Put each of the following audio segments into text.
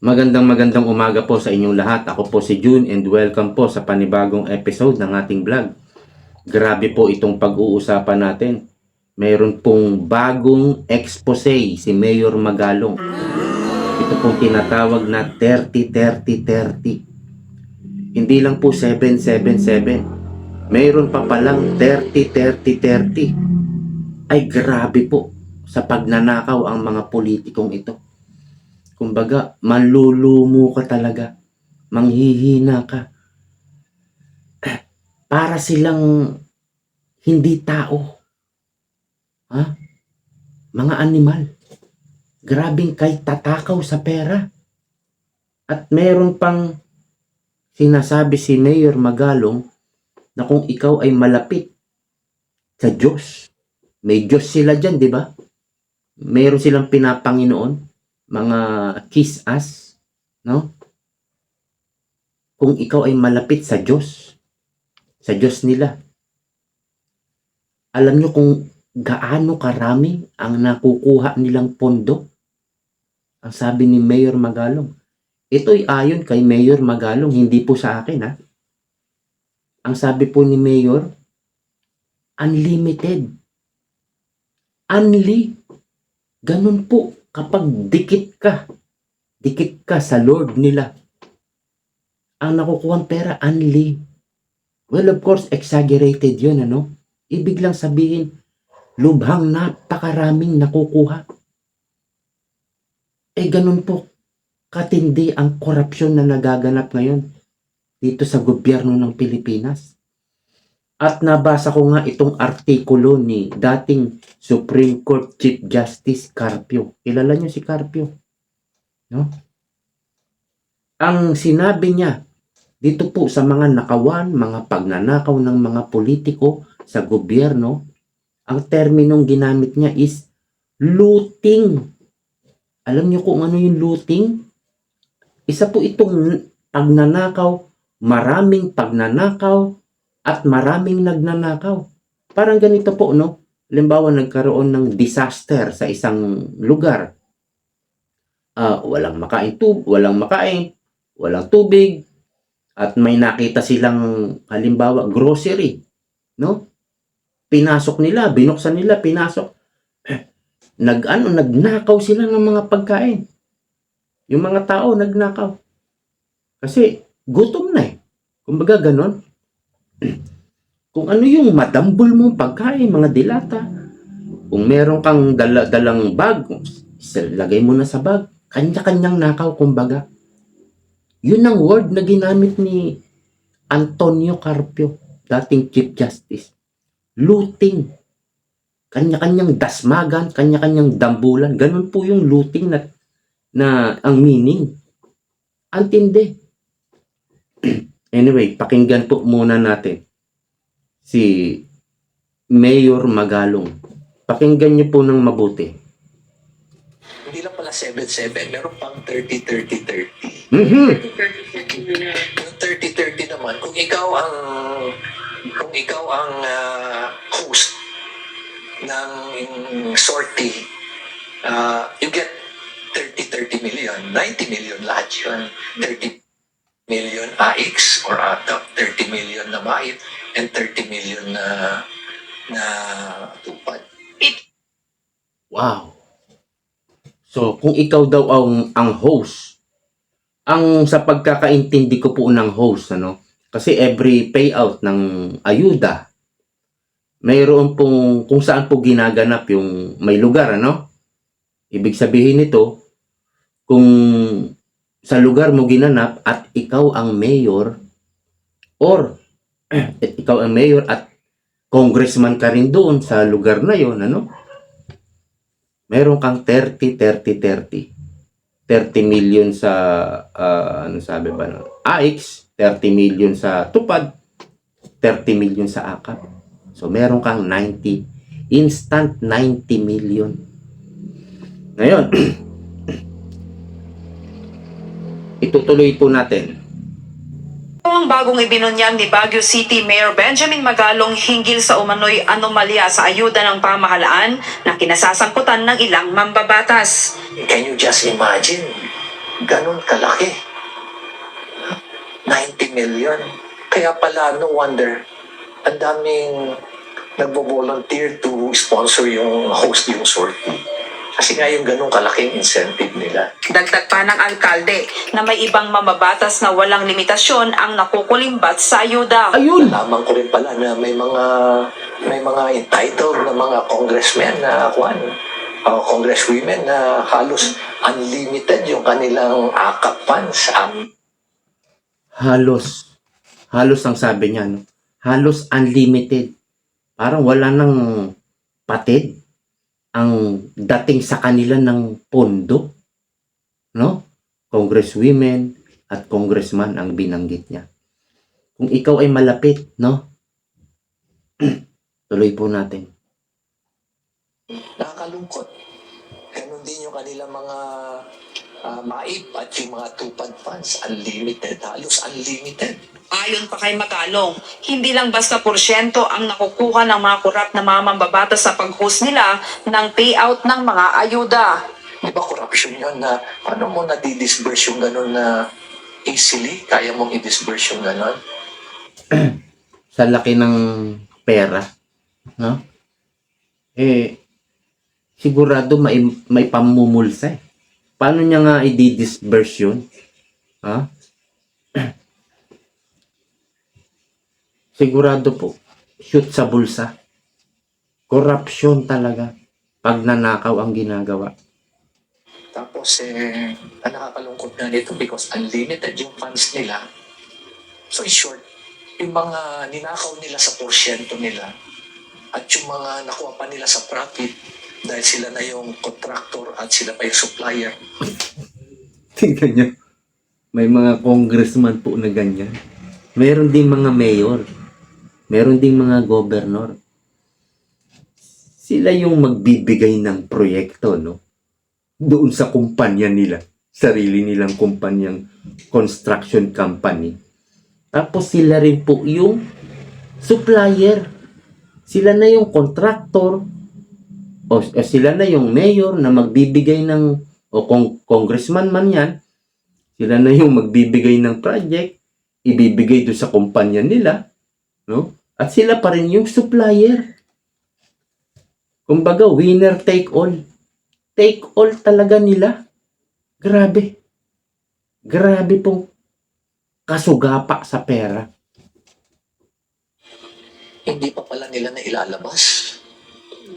Magandang umaga po sa inyong lahat. Ako po si June and welcome po sa panibagong episode ng ating vlog. Grabe po itong pag-uusapan natin. Mayroon pong bagong expose si Mayor Magalong. Ito pong tinatawag na 30-30-30. Hindi lang po 777. Mayroon pa palang 30-30-30. Ay grabe po sa pagnanakaw ang mga politikong ito. Kumbaga, manlulumo ka talaga. Manghihina ka. Para silang hindi tao. Ha? Mga animal. Grabing kay tatakaw sa pera. At meron pang sinasabi si Mayor Magalong na kung ikaw ay malapit sa Diyos. May Diyos sila dyan, di ba? Meron silang pinapanginoon. Mga kiss us, no? Kung ikaw ay malapit sa Diyos nila, alam nyo kung gaano karami ang nakukuha nilang pondo? Ang sabi ni Mayor Magalong. Ito'y ayon kay Mayor Magalong, hindi po sa akin, ha? Ang sabi po ni Mayor, unlimited. Ganun po. Kapag dikit ka sa Lord nila, ang nakukuha pera, well, of course, exaggerated yun, ano? Ibig lang sabihin, lubhang napakaraming nakukuha. Ganun po, katindi ang korupsyon na nagaganap ngayon dito sa gobyerno ng Pilipinas. At nabasa ko nga itong artikulo ni dating Supreme Court Chief Justice Carpio. Kilala niyo si Carpio? No? Ang sinabi niya dito po sa mga nakawan, mga pagnanakaw ng mga politiko sa gobyerno, ang terminong ginamit niya is looting. Alam niyo kung ano yung looting? Isa po itong pagnanakaw, maraming pagnanakaw, at maraming nagnanakaw. Parang ganito po, no? Halimbawa, nagkaroon ng disaster sa isang lugar. Walang makain, walang tubig, at may nakita silang, halimbawa, grocery, no? Pinasok nila, binuksan nila, pinasok. Nagnakaw sila ng mga pagkain. Yung mga tao nagnakaw. Kasi gutom na eh. Kumbaga ganon. Kung ano yung madambol mong pagkain, mga dilata. Kung meron kang dalang bag, lagay mo na sa bag. Kanya-kanyang nakaw, kumbaga. Yun ang word na ginamit ni Antonio Carpio, dating Chief Justice. Looting. Kanya-kanyang dasmagan, kanya-kanyang dambulan. Ganun po yung looting na ang meaning. Antindi. Anyway, pakinggan po muna natin si Mayor Magalong. Pakinggan niyo po ng mabuti. Hindi lang pala 7-7, meron pang 30-30-30. Mm-hmm. Yung 30-30 naman, kung ikaw ang host ng sortie, you get 30 million, 90 million lahat yun. 30 million AX or 30 million na mait and 30 million na tupad. Wow. So, kung ikaw daw ang host, sa pagkakaintindi ko po ng host, ano, kasi every payout ng ayuda, mayroon pong kung saan po ginaganap yung may lugar, ano? Ibig sabihin nito, kung sa lugar mo ginanap at ikaw ang mayor or ikaw ang mayor at congressman ka rin doon sa lugar na yon, ano? Meron kang 30-30-30. 30 million sa ano sabi ba no? AX, 30 million sa tupad, 30 million sa akap. So meron kang 90, instant 90 million. Ngayon, itutuloy po natin. Ang bagong ibinunyag ni Baguio City Mayor Benjamin Magalong hinggil sa umano'y anomalya sa ayuda ng pamahalaan na kinasasangkutan ng ilang mambabatas. Can you just imagine ganun kalaki. 90 million. Kaya pala, no wonder, ang daming nagbo-volunteer to sponsor yung host yung sortie. Kasi nga yung ganun kalaking incentive nila. Dagdag pa ng alkalde na may ibang mamabatas na walang limitasyon ang nakukulimbat sa ayuda. Ayun! Nalaman ko rin pala na may mga entitled na mga congressmen na congresswomen na halos unlimited yung kanilang AKAP funds. Halos ang sabi niya, no? Halos unlimited. Parang wala nang patid ang dating sa kanila ng pondo, no? Congresswomen at congressman ang binanggit niya. Kung ikaw ay malapit, no? Tuloy po natin. Nakakalungkot. Ganun din yung kanilang mga MAIP at yung mga tupad funds. Unlimited. Halos unlimited. Ayon pa kay Magalong, hindi lang basta porsyento ang nakukuha ng mga korap na mamambabatas sa pag-host nila ng payout ng mga ayuda. Di ba corruption yun na paano mo na-disburse yung ganun na easily? Kaya mong i-disburse yung ganun? Sa laki ng pera, no? Sigurado may pamumulsa eh. Paano niya nga i-disburse yun? Ha? Sigurado po, shoot sa bulsa. Corruption talaga. Pag nanakaw ang ginagawa. Tapos, ang nakakalungkot nga nito because unlimited yung funds nila. So, in short, yung mga ninakaw nila sa porsyento nila at yung mga nakuha pa nila sa profit dahil sila na yung contractor at sila pa yung supplier. Tingnan nyo. May mga congressman po na ganyan. Meron ding mga mayor. Meron ding mga governor. Sila yung magbibigay ng proyekto, no? Doon sa kumpanya nila. Sarili nilang kumpanyang construction company. Tapos sila rin po yung supplier. Sila na yung contractor. O sila na yung mayor na magbibigay ng, o congressman man yan. Sila na yung magbibigay ng project. Ibibigay doon sa kumpanya nila. No? At sila pa rin yung supplier. Kumbaga, winner take all. Take all talaga nila. Grabe. Grabe pong kasugapa sa pera. Hindi pa pala nila na ilalabas.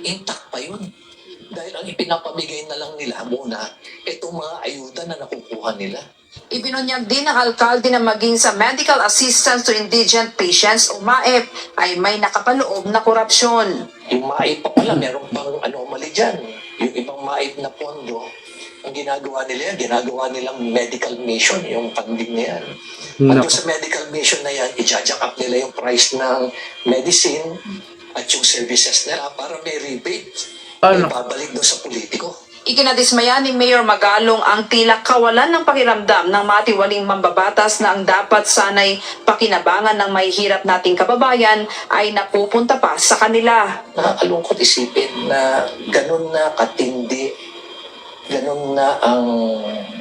Intact pa yun. Dahil ang ipinapamigay na lang nila muna, itong mga ayuda na nakukuha nila. Ibinunyag din ng alkalde na maging sa Medical Assistance to Indigent Patients o MAEP ay may nakapaloob na korupsyon. Yung MAIP pa pala, meron pang anomaly dyan. Yung ibang MAIP na pondo, ang ginagawa nila yan, ginagawa nilang medical mission, yung funding na yan. At yung sa medical mission na yan, i-jack up nila yung price ng medicine at yung services nila para may rebate. May babalik doon sa politiko. Ikinadismaya ni Mayor Magalong ang tila kawalan ng pakiramdam ng matiwaling mambabatas na ang dapat sanay pakinabangan ng mahihirap nating kababayan ay napupunta pa sa kanila. Nakakalungkot isipin na ganun na katindi, ganun na ang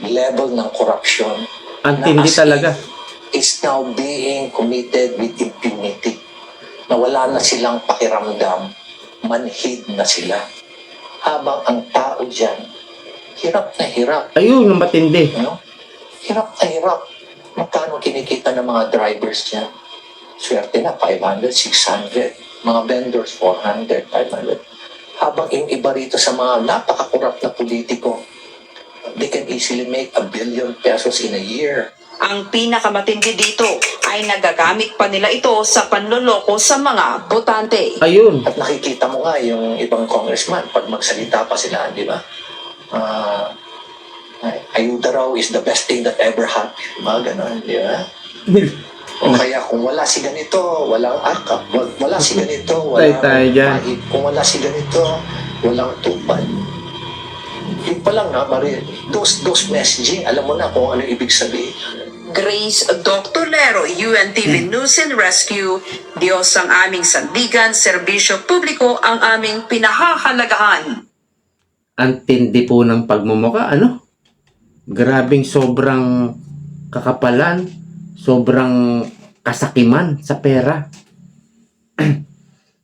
level ng corruption. Ang tindi talaga. Is now being committed with impunity. Na wala na silang pakiramdam, manhid na sila. Habang ang tao dyan, hirap na hirap. Ayun, ang matindi. Ano? Hirap na hirap. Magkano kinikita ng mga drivers dyan? Swerte na, 500, 600. Mga vendors, 400, 500. Habang yung iba rito sa mga napakakurap na politiko, they can easily make 1 billion pesos in a year. Ang pinakamatindi dito ay nagagamit pa nila ito sa panloloko sa mga botante. Ayun. At nakikita mo nga yung ibang congressman, pag magsalita pa sila, di ba? Ayuda raw is the best thing that ever happened. Mga ganon, di ba? O kaya kung wala si ganito, walang akap. Wala si ganito, walang tayo dyan. mahit. Kung wala si ganito, walang tupad. Yun pa lang na, those messaging, alam mo na kung ano ibig sabihin. Grace Dr. Lero, UNTV News and Rescue, Diyos ang aming sandigan, serbisyo publiko ang aming pinahahalagahan. Ang tindi po ng pagmumuka, ano? Grabing sobrang kakapalan, sobrang kasakiman sa pera.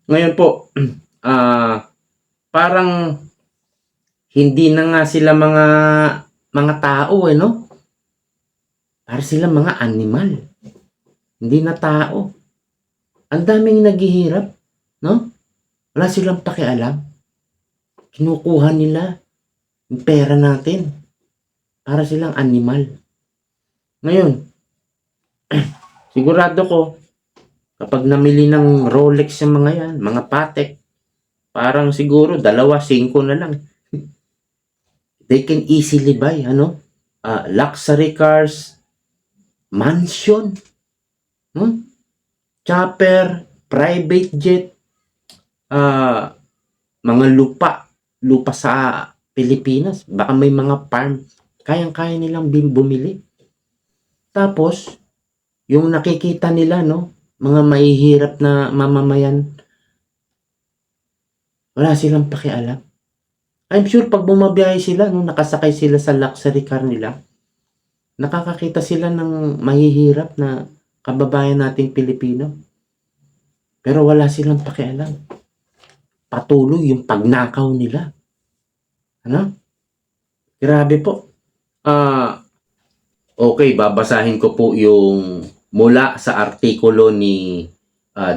Ngayon po, parang hindi na nga sila mga tao no? Para sila mga animal. Hindi na tao. Ang daming naghihirap, no? Wala silang pakialam. Kinukuha nila yung pera natin. Para silang animal. Ngayon, sigurado ko, kapag namili ng Rolex yung mga yan, mga Patek, parang siguro 2-5 na lang. They can easily buy, luxury cars, mansion, chopper, private jet, mga lupa sa Pilipinas. Baka may mga farm, kayang-kaya nilang bumili. Tapos, yung nakikita nila, mga mahihirap na mamamayan, wala silang pakialam. I'm sure pag bumabiyahe sila, nakasakay sila sa luxury car nila, nakakakita sila ng mahihirap na kababayan nating Pilipino. Pero wala silang pakialam. Patuloy yung pagnakaw nila. Grabe po. Okay, babasahin ko po yung mula sa artikulo ni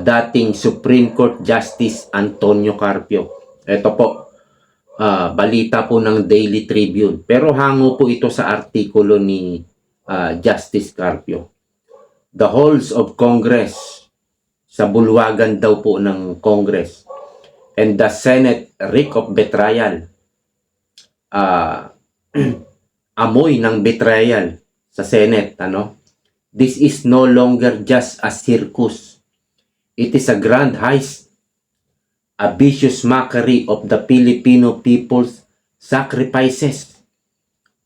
dating Supreme Court Justice Antonio Carpio. Ito po, balita po ng Daily Tribune. Pero hango po ito sa artikulo ni Justice Carpio. The halls of Congress, sa bulwagan daw po ng Congress, and the Senate reek of betrayal. Amoy ng betrayal sa Senate, This is no longer just a circus. It is a grand heist, a vicious mockery of the Filipino people's sacrifices.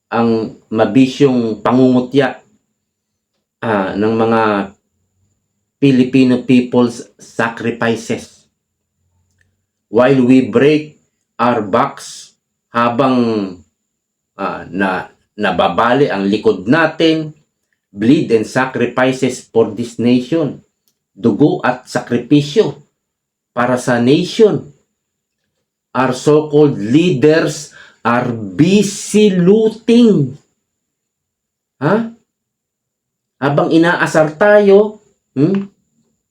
Ang mabisyong pangungutya ng mga Filipino people's sacrifices. While we break our backs, habang nababali ang likod natin, bleed and sacrifices for this nation, dugo at sakripisyo para sa nation. Our so-called leaders are busy looting. Habang inaasar tayo,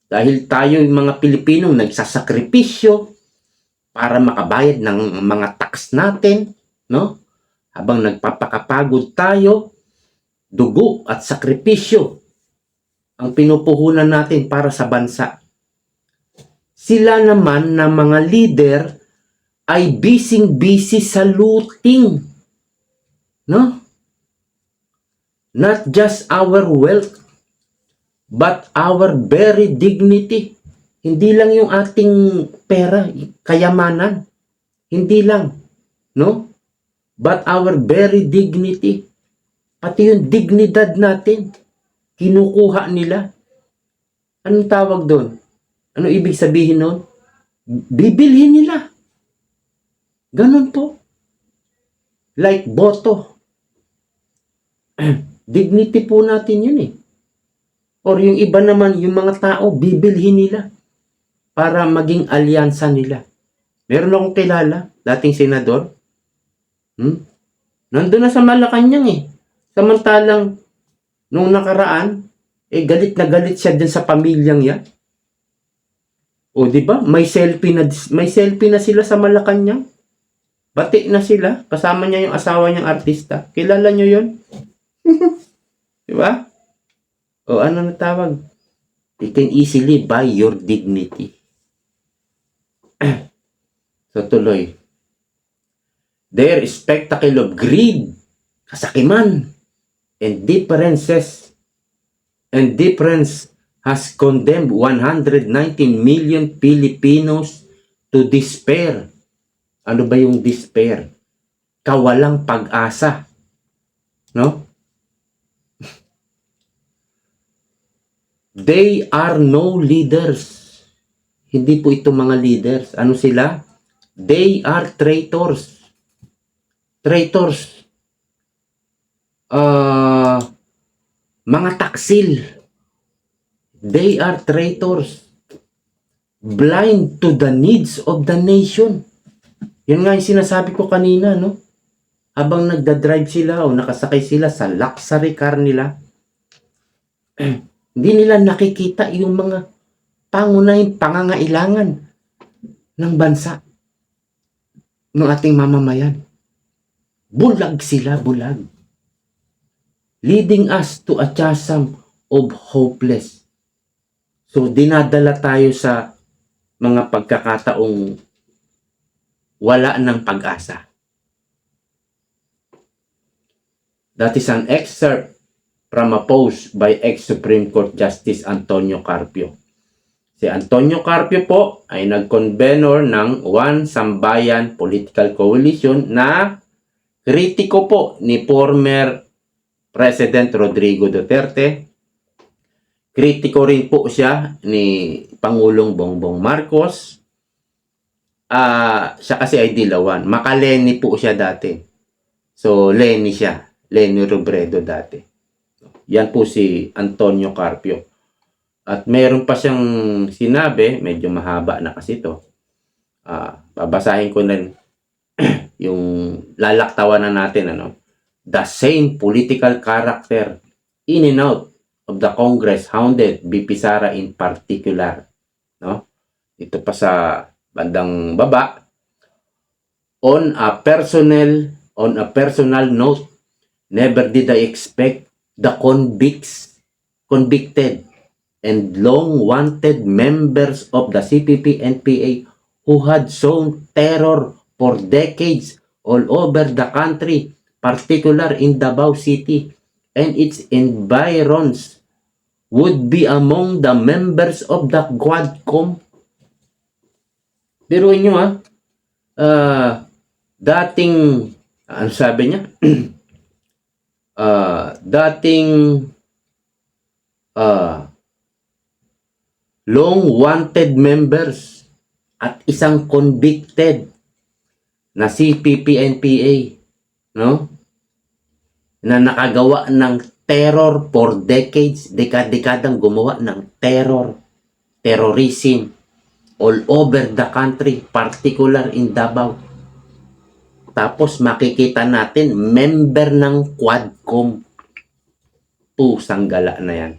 dahil tayo yung mga Pilipino nagsasakripisyo para makabayad ng mga tax natin, habang nagpapakapagod tayo, dugo at sakripisyo ang pinupuhunan natin para sa bansa. Sila naman na mga leader ay busy sa looting. Not just our wealth, but our very dignity. Hindi lang yung ating pera, kayamanan. Hindi lang, but our very dignity. Pati yung dignidad natin, kinukuha nila. Anong tawag doon? Ano ibig sabihin nun? Bibilhin nila. Ganun po. Like boto. Dignity po natin yun Or yung iba naman, yung mga tao, bibilhin nila para maging alyansa nila. Meron akong kilala, dating senador. Nandun na sa Malacanang Samantalang, nung nakaraan, galit na galit siya din sa pamilyang yan. O, di ba? May selfie na sila sa Malacanang. Bati na sila. Kasama niya yung asawa niyang artista. Kilala niyo yun? Di ba? O, ano na tawag? You can easily buy your dignity. So, tuloy. Their spectacle of greed, kasakiman, and difference has condemned 119 million Filipinos to despair. Ano ba yung despair? Kawalang pag-asa. They are no leaders. Hindi po ito mga leaders. Ano sila? They are traitors. Traitors. mga taksil. They are traitors. Blind to the needs of the nation. Yun nga yung sinasabi ko kanina, no? Habang nagdadrive sila o nakasakay sila sa luxury car nila, hindi nila nakikita yung mga pangunahing pangangailangan ng bansa, ng ating mamamayan. Bulag sila, bulag. Leading us to a chasm of hopeless. So, dinadala tayo sa mga pagkakataong wala ng pag-asa. That is an excerpt from a post by ex-Supreme Court Justice Antonio Carpio. Si Antonio Carpio po ay nag-convenor ng One Sambayan Political Coalition na kritiko po ni former President Rodrigo Duterte. Kritiko rin po siya ni Pangulong Bongbong Marcos. Siya kasi ay dilawan. Makaleni po siya dati. So, Lenny siya. Lenny Robredo dati. Yan po si Antonio Carpio. At meron pa siyang sinabi, medyo mahaba na kasi ito. Babasahin ko na yung lalaktawan na natin. The same political character in and out of the Congress hounded BP Sara in particular. No? Ito pa sa bandang baba. On a personal note, never did I expect the convicted and long-wanted members of the CPP-NPA who had sown terror for decades all over the country, particular in Davao City and its environs, would be among the members of the Quadcom. Pero inyo dating, ano sabi niya? Dating long-wanted members at isang convicted na CPP-NPA, no? Na nakagawa ng terror for decades, dekadang gumawa ng terrorism all over the country, particular in Davao. Tapos makikita natin, member ng Quadcom. Pusang gala na yan.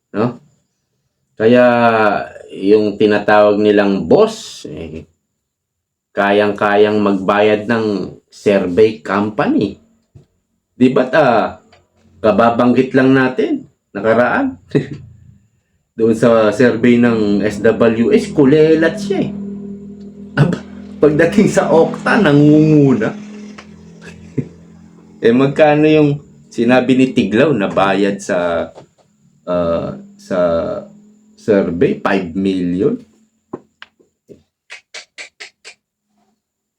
No? Kaya, yung tinatawag nilang boss, kayang-kayang magbayad ng survey company. Di ba't kababanggit lang natin, nakaraan. Doon sa survey ng SWS, kulelat siya pagdating sa Okta, nangunguna. Magkano yung sinabi ni Tiglaw na bayad sa survey? 5 million.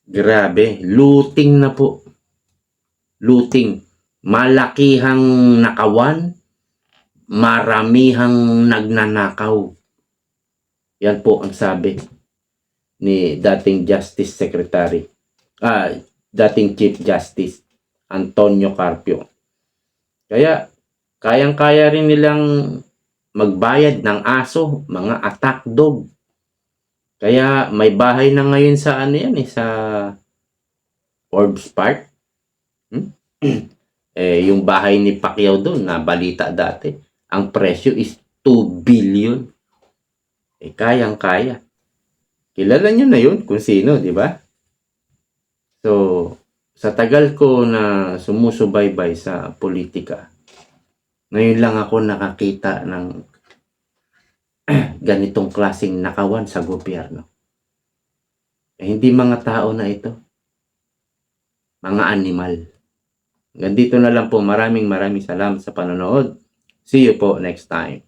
Grabe, looting na po. Looting. Malakihang nakawan, maramihang nagnanakaw. Yan po ang sabi ni dating Justice Secretary, dating Chief Justice Antonio Carpio. Kaya, kayang-kaya rin nilang magbayad ng aso, mga attack dog. Kaya, may bahay na ngayon sa sa Forbes Park. Yung bahay ni Pacquiao doon, na balita dati, ang presyo is 2 billion. Kayang-kaya. Kilala nyo na yun kung sino, di ba? So, sa tagal ko na sumusubaybay sa politika, ngayon lang ako nakakita ng ganitong klaseng nakawan sa gobyerno. Hindi mga tao na ito. Mga animal. Ganito na lang po. Maraming salamat sa panonood. See you po next time.